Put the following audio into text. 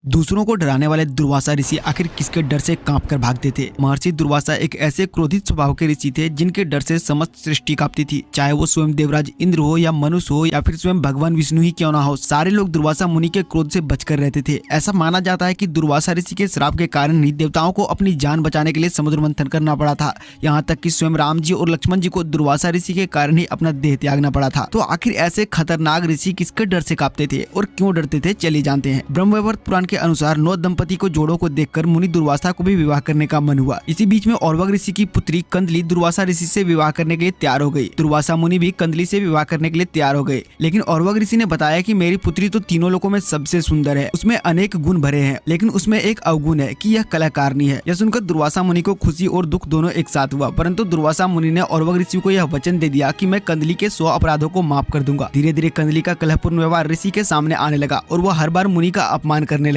दूसरों को डराने वाले दुर्वासा ऋषि आखिर किसके डर से कांप कर भागते थे। महर्षि दुर्वासा एक ऐसे क्रोधित स्वभाव के ऋषि थे जिनके डर से समस्त सृष्टि कांपती थी। चाहे वो स्वयं देवराज इंद्र हो या मनुष्य हो या फिर स्वयं भगवान विष्णु ही क्यों ना हो, सारे लोग दुर्वासा मुनि के क्रोध से बचकर रहते थे। ऐसा माना जाता है कि दुर्वासा ऋषि के श्राप के कारण ही देवताओं को अपनी जान बचाने के लिए समुद्र मंथन करना पड़ा था। यहाँ तक कि स्वयं राम जी और लक्ष्मण जी को दुर्वासा ऋषि के कारण ही अपना देह त्यागना पड़ा था। तो आखिर ऐसे खतरनाक ऋषि किसके डर से कांपते थे और क्यों डरते थे, चलिए जानते हैं। ब्रह्मवैवर्त पुराण के अनुसार 9 दंपति को जोड़ों को देखकर मुनि दुर्वासा को भी विवाह करने का मन हुआ। इसी बीच में औरवक ऋषि की पुत्री कंदली दुर्वासा ऋषि से विवाह करने के लिए तैयार हो गई। दुर्वासा मुनि भी कंदली से विवाह करने के लिए तैयार हो गए, लेकिन औरवक ऋषि ने बताया कि मेरी पुत्री तो तीनों लोकों में सबसे सुंदर है, उसमें अनेक गुण भरे हैं, लेकिन उसमें एक अवगुण है कि यह कलाकारनी है। यह सुनकर दुर्वासा मुनि को खुशी और दुख दोनों एक साथ हुआ, परंतु दुर्वासा मुनि ने औरवक ऋषि को यह वचन दे दिया कि मैं कंदली के 100 अपराधों को माफ कर दूंगा। धीरे धीरे कंदली का कलहपूर्ण व्यवहार ऋषि के सामने आने लगा और वह हर बार मुनि का अपमान करने लगी।